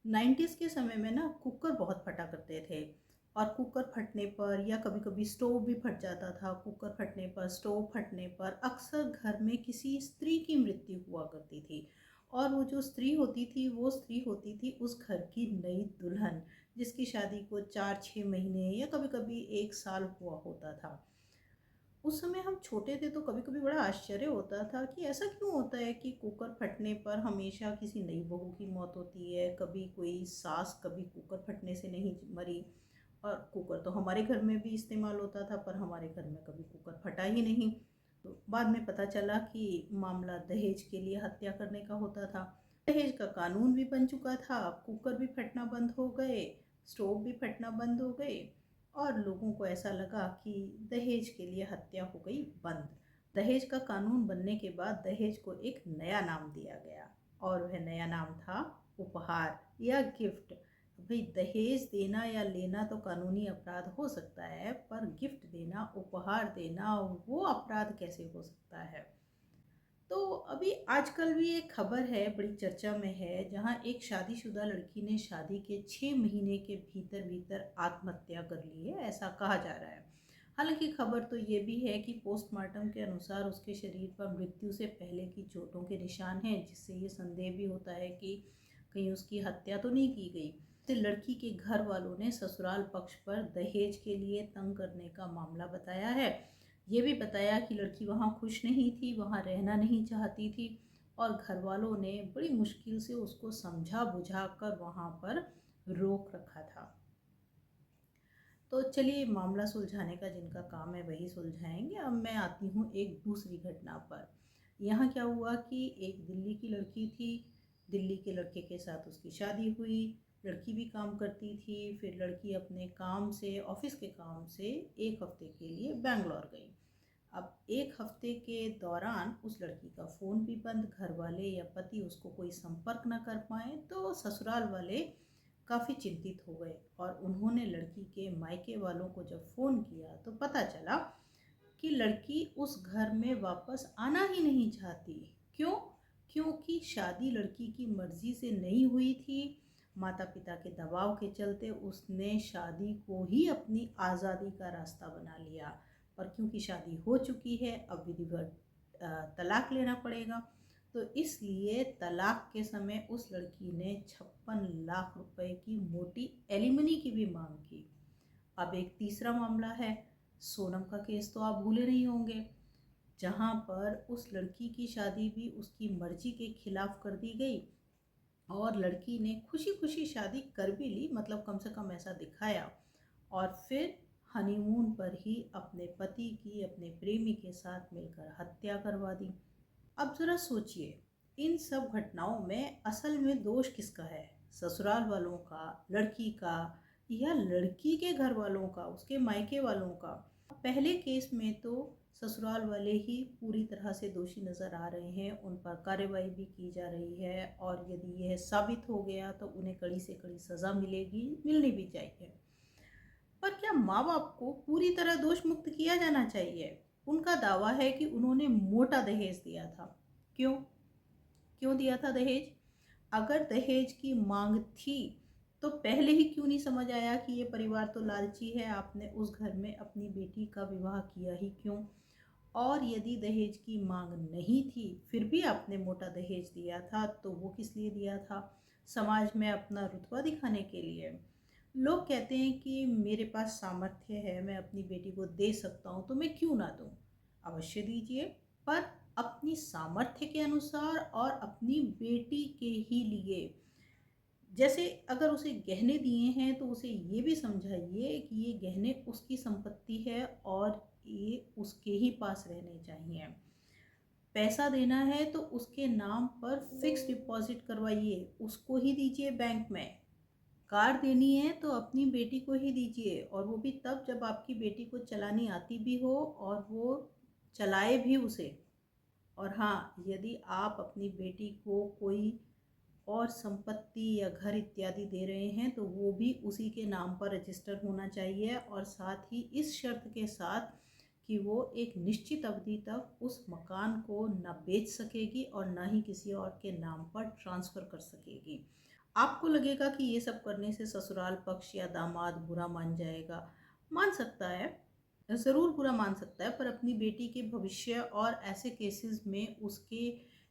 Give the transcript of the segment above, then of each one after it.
90s के समय में ना कुकर बहुत फटा करते थे। और कुकर फटने पर या कभी-कभी स्टोव भी फट जाता था। कुकर फटने पर, स्टोव फटने पर अक्सर घर में किसी स्त्री की मृत्यु हुआ करती थी। और वो जो स्त्री होती थी, वो स्त्री होती थी उस घर की नई दुल्हन, जिसकी शादी को 4-6 महीने या कभी-कभी 1 साल हुआ होता था। उस समय हम छोटे थे तो कभी-कभी बड़ा आश्चर्य होता था कि ऐसा क्यों होता है कि कुकर फटने पर हमेशा किसी नई बहू की मौत होती है। कभी कोई सास कभी कुकर फटने से नहीं मरी। और कुकर तो हमारे घर में भी इस्तेमाल होता था, पर हमारे घर में कभी कुकर फटा ही नहीं। तो बाद में पता चला कि मामला दहेज के लिए हत्या करने का होता था। दहेज का कानून भी बन चुका था, कुकर भी फटना बंद हो गए, स्टोव भी फटना बंद हो गए। और लोगों को ऐसा लगा कि दहेज के लिए हत्या हो गई बंद। दहेज का कानून बनने के बाद दहेज को एक नया नाम दिया गया, और वह नया नाम था उपहार या गिफ्ट। भाई, दहेज देना या लेना तो कानूनी अपराध हो सकता है, पर गिफ्ट देना, उपहार देना, वो अपराध कैसे हो सकता है। तो अभी आजकल भी एक खबर है, बड़ी चर्चा में है, जहां एक शादीशुदा लड़की ने शादी के 6 महीने के भीतर भीतर आत्महत्या कर ली है, ऐसा कहा जा रहा है। हालांकि खबर तो ये भी है कि पोस्टमार्टम के अनुसार उसके शरीर पर मृत्यु से पहले की चोटों के निशान हैं, जिससे ये संदेह भी होता है कि कहीं उसकी हत्या तो नहीं की गई। तो लड़की के घर वालों ने ससुराल पक्ष पर दहेज के लिए तंग करने का मामला बताया है। ये भी बताया कि लड़की वहाँ खुश नहीं थी, वहाँ रहना नहीं चाहती थी, और घर वालों ने बड़ी मुश्किल से उसको समझा बुझा कर वहाँ पर रोक रखा था। तो चलिए, मामला सुलझाने का जिनका काम है वही सुलझाएंगे। अब मैं आती हूँ एक दूसरी घटना पर। यहाँ क्या हुआ कि एक दिल्ली की लड़की थी। दिल्ली के लड़के के साथ उसकी शादी हुई। लड़की भी काम करती थी। फिर लड़की अपने काम से, ऑफिस के काम से 1 हफ्ते के लिए बैंगलोर गई। अब 1 हफ्ते के दौरान उस लड़की का फ़ोन भी बंद, घर वाले या पति उसको कोई संपर्क न कर पाए, तो ससुराल वाले काफ़ी चिंतित हो गए। और उन्होंने लड़की के मायके वालों को जब फ़ोन किया तो पता चला कि लड़की उस घर में वापस आना ही नहीं चाहती। क्यों? क्योंकि शादी लड़की की मर्जी से नहीं हुई थी। माता पिता के दबाव के चलते उसने शादी को ही अपनी आज़ादी का रास्ता बना लिया। पर क्योंकि शादी हो चुकी है, अब विधिवत तलाक लेना पड़ेगा। तो इसलिए तलाक के समय उस लड़की ने 56 लाख रुपए की मोटी एलिमनी की भी मांग की। अब एक तीसरा मामला है, सोनम का केस तो आप भूले नहीं होंगे, जहां पर उस लड़की की शादी भी उसकी मर्जी के खिलाफ कर दी गई। और लड़की ने खुशी खुशी शादी कर भी ली, मतलब कम से कम ऐसा दिखाया। और फिर हनीमून पर ही अपने पति की, अपने प्रेमी के साथ मिलकर हत्या करवा दी। अब जरा सोचिए, इन सब घटनाओं में असल में दोष किसका है? ससुराल वालों का, लड़की का, या लड़की के घर वालों का, उसके मायके वालों का? पहले केस में तो ससुराल वाले ही पूरी तरह से दोषी नजर आ रहे हैं, उन पर कार्रवाई भी की जा रही है, और यदि यह साबित हो गया तो उन्हें कड़ी से कड़ी सजा मिलेगी, मिलनी भी चाहिए। पर क्या माँ बाप को पूरी तरह दोष मुक्त किया जाना चाहिए? उनका दावा है कि उन्होंने मोटा दहेज दिया था। क्यों? क्यों दिया था दहेज? अगर दहेज की मांग थी तो पहले ही क्यों नहीं समझ आया कि ये परिवार तो लालची है, आपने उस घर में अपनी बेटी का विवाह किया ही क्यों? और यदि दहेज की मांग नहीं थी फिर भी आपने मोटा दहेज दिया था, तो वो किस लिए दिया था? समाज में अपना रुतबा दिखाने के लिए? लोग कहते हैं कि मेरे पास सामर्थ्य है, मैं अपनी बेटी को दे सकता हूँ, तो मैं क्यों ना दूँ? अवश्य दीजिए, पर अपनी सामर्थ्य के अनुसार और अपनी बेटी के ही लिए। जैसे अगर उसे गहने दिए हैं तो उसे ये भी समझाइए कि ये गहने उसकी संपत्ति है और ये उसके ही पास रहने चाहिए। पैसा देना है तो उसके नाम पर फिक्स डिपॉजिट करवाइए, उसको ही दीजिए बैंक में। कार देनी है तो अपनी बेटी को ही दीजिए, और वो भी तब जब आपकी बेटी को चलानी आती भी हो और वो चलाए भी उसे। और हाँ, यदि आप अपनी बेटी को कोई और संपत्ति या घर इत्यादि दे रहे हैं तो वो भी उसी के नाम पर रजिस्टर होना चाहिए, और साथ ही इस शर्त के साथ कि वो एक निश्चित अवधि तक उस मकान को न बेच सकेगी और ना ही किसी और के नाम पर ट्रांसफ़र कर सकेगी। आपको लगेगा कि ये सब करने से ससुराल पक्ष या दामाद बुरा मान जाएगा। मान सकता है, ज़रूर बुरा मान सकता है, पर अपनी बेटी के भविष्य और ऐसे केसेस में उसके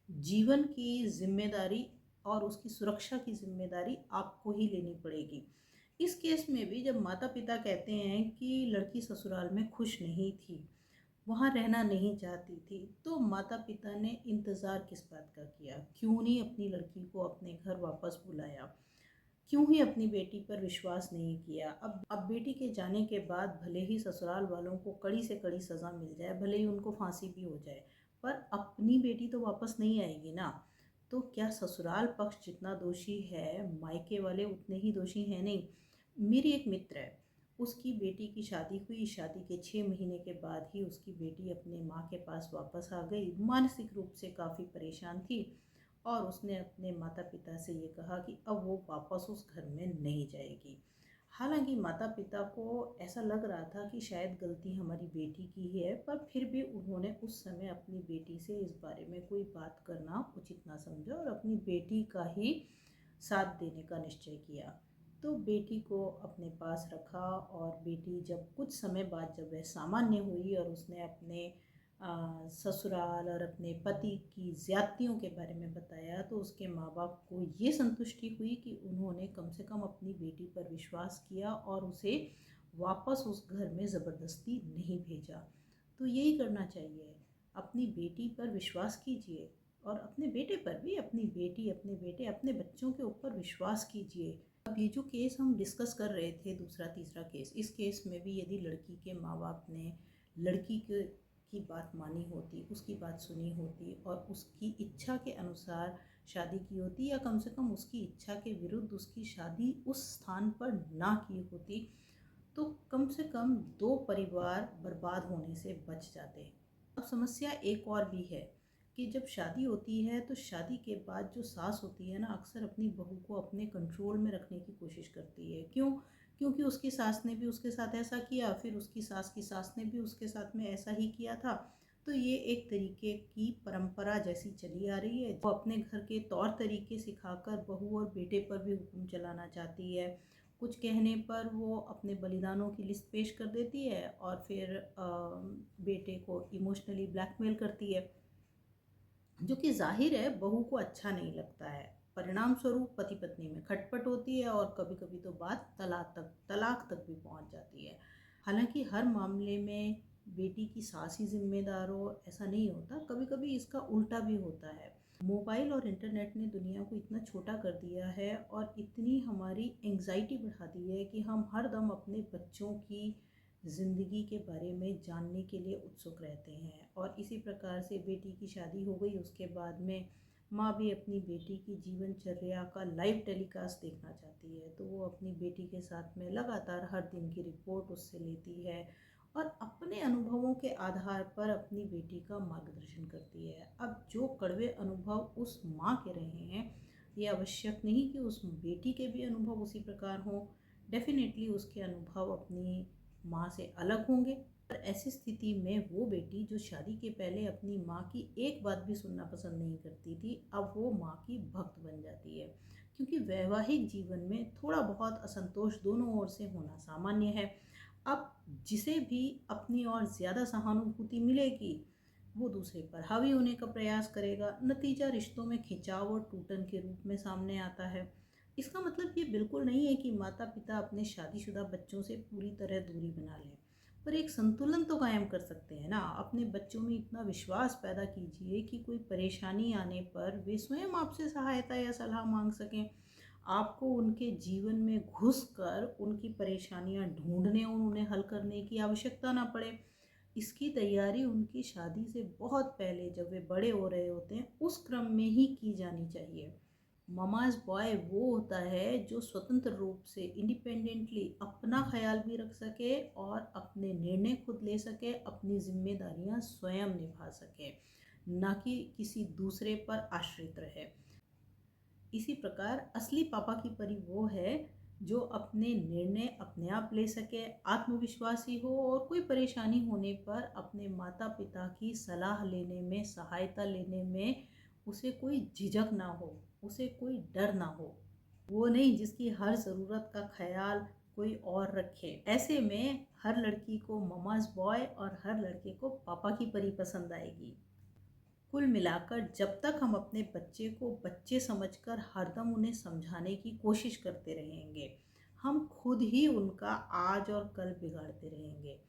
जीवन की ज़िम्मेदारी और उसकी सुरक्षा की ज़िम्मेदारी आपको ही लेनी पड़ेगी। इस केस में भी जब माता-पिता कहते हैं कि लड़की ससुराल में खुश नहीं थी, वहाँ रहना नहीं चाहती थी, तो माता-पिता ने इंतज़ार किस बात का किया? क्यों नहीं अपनी लड़की को अपने घर वापस बुलाया? क्यों ही अपनी बेटी पर विश्वास नहीं किया? अब बेटी के जाने के बाद भले ही ससुराल वालों को कड़ी से कड़ी सज़ा मिल जाए, भले ही उनको फांसी भी हो जाए, पर अपनी बेटी तो वापस नहीं आएगी ना। तो क्या ससुराल पक्ष जितना दोषी है, मायके वाले उतने ही दोषी हैं नहीं? मेरी एक मित्र है, उसकी बेटी की शादी हुई, शादी के 6 महीने के बाद ही उसकी बेटी अपने माँ के पास वापस आ गई। मानसिक रूप से काफ़ी परेशान थी और उसने अपने माता-पिता से ये कहा कि अब वो वापस उस घर में नहीं जाएगी। हालाँकि माता-पिता को ऐसा लग रहा था कि शायद गलती हमारी बेटी की ही है, पर फिर भी उन्होंने उस समय अपनी बेटी से इस बारे में कोई बात करना उचित ना समझा और अपनी बेटी का ही साथ देने का निश्चय किया। तो बेटी को अपने पास रखा और बेटी जब कुछ समय बाद जब वह सामान्य हुई और उसने अपने ससुराल और अपने पति की ज़्यादतियों के बारे में बताया, तो उसके माँ-बाप को ये संतुष्टि हुई कि उन्होंने कम से कम अपनी बेटी पर विश्वास किया और उसे वापस उस घर में ज़बरदस्ती नहीं भेजा। तो यही करना चाहिए, अपनी बेटी पर विश्वास कीजिए और अपने बेटे पर भी, अपनी बेटी, अपने बेटे, अपने बच्चों के ऊपर विश्वास कीजिए। अब ये जो केस हम डिस्कस कर रहे थे, दूसरा तीसरा केस, इस केस में भी यदि लड़की के माँ-बाप ने लड़की के की बात मानी होती, उसकी बात सुनी होती और उसकी इच्छा के अनुसार शादी की होती या कम से कम उसकी इच्छा के विरुद्ध उसकी शादी उस स्थान पर ना की होती, तो कम से कम 2 परिवार बर्बाद होने से बच जाते। अब समस्या एक और भी है कि जब शादी होती है तो शादी के बाद जो सास होती है ना, अक्सर अपनी बहू को अपने कंट्रोल में रखने की कोशिश करती है। क्यों? क्योंकि उसकी सास ने भी उसके साथ ऐसा किया, फिर उसकी सास की सास ने भी उसके साथ में ऐसा ही किया था। तो ये एक तरीके की परंपरा जैसी चली आ रही है। वो अपने घर के तौर तरीके सिखाकर बहू और बेटे पर भी हुक्म चलाना चाहती है। कुछ कहने पर वो अपने बलिदानों की लिस्ट पेश कर देती है और फिर बेटे को इमोशनली ब्लैकमेल करती है, जो कि ज़ाहिर है बहू को अच्छा नहीं लगता है। परिणाम स्वरूप पति पत्नी में खटपट होती है और कभी कभी तो बात तलाक तक भी पहुंच जाती है। हालांकि हर मामले में बेटी की सास ही जिम्मेदार हो ऐसा नहीं होता, कभी कभी इसका उल्टा भी होता है। मोबाइल और इंटरनेट ने दुनिया को इतना छोटा कर दिया है और इतनी हमारी एंग्जाइटी बढ़ा दी है कि हम हर दम अपने बच्चों की ज़िंदगी के बारे में जानने के लिए उत्सुक रहते हैं। और इसी प्रकार से बेटी की शादी हो गई, उसके बाद में माँ भी अपनी बेटी की जीवनचर्या का लाइव टेलीकास्ट देखना चाहती है, तो वो अपनी बेटी के साथ में लगातार हर दिन की रिपोर्ट उससे लेती है और अपने अनुभवों के आधार पर अपनी बेटी का मार्गदर्शन करती है। अब जो कड़वे अनुभव उस माँ के रहे हैं, ये आवश्यक नहीं कि उस बेटी के भी अनुभव उसी प्रकार हों। डेफिनेटली उसके अनुभव अपनी माँ से अलग होंगे। पर ऐसी स्थिति में वो बेटी जो शादी के पहले अपनी माँ की एक बात भी सुनना पसंद नहीं करती थी, अब वो माँ की भक्त बन जाती है। क्योंकि वैवाहिक जीवन में थोड़ा बहुत असंतोष दोनों ओर से होना सामान्य है। अब जिसे भी अपनी और ज़्यादा सहानुभूति मिलेगी, वो दूसरे पर हावी होने का प्रयास करेगा। नतीजा रिश्तों में खिंचाव और टूटन के रूप में सामने आता है। इसका मतलब ये बिल्कुल नहीं है कि माता पिता अपने शादीशुदा बच्चों से पूरी तरह दूरी बना लें, पर एक संतुलन तो कायम कर सकते हैं ना। अपने बच्चों में इतना विश्वास पैदा कीजिए कि कोई परेशानी आने पर वे स्वयं आपसे सहायता या सलाह मांग सकें। आपको उनके जीवन में घुसकर उनकी परेशानियां ढूंढने और उन्हें हल करने की आवश्यकता ना पड़े। इसकी तैयारी उनकी शादी से बहुत पहले, जब वे बड़े हो रहे होते हैं, उस क्रम में ही की जानी चाहिए। ममाज बॉय वो होता है जो स्वतंत्र रूप से इंडिपेंडेंटली अपना ख्याल भी रख सके और अपने निर्णय खुद ले सके, अपनी जिम्मेदारियां स्वयं निभा सके, ना कि किसी दूसरे पर आश्रित रहे। इसी प्रकार असली पापा की परी वो है जो अपने निर्णय अपने आप ले सके, आत्मविश्वासी हो और कोई परेशानी होने पर अपने माता पिता की सलाह लेने में, सहायता लेने में उसे कोई झिझक ना हो, उसे कोई डर ना हो। वो नहीं जिसकी हर ज़रूरत का ख्याल कोई और रखे। ऐसे में हर लड़की को ममाज़ बॉय और हर लड़के को पापा की परी पसंद आएगी। कुल मिलाकर जब तक हम अपने बच्चे को बच्चे समझकर हरदम उन्हें समझाने की कोशिश करते रहेंगे, हम खुद ही उनका आज और कल बिगाड़ते रहेंगे।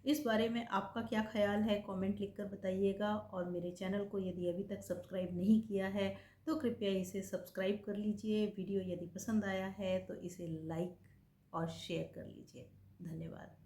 इस बारे में आपका क्या ख्याल है, कमेंट लिखकर बताइएगा। और मेरे चैनल को यदि अभी तक सब्सक्राइब नहीं किया है तो कृपया इसे सब्सक्राइब कर लीजिए। वीडियो यदि पसंद आया है तो इसे लाइक और शेयर कर लीजिए। धन्यवाद।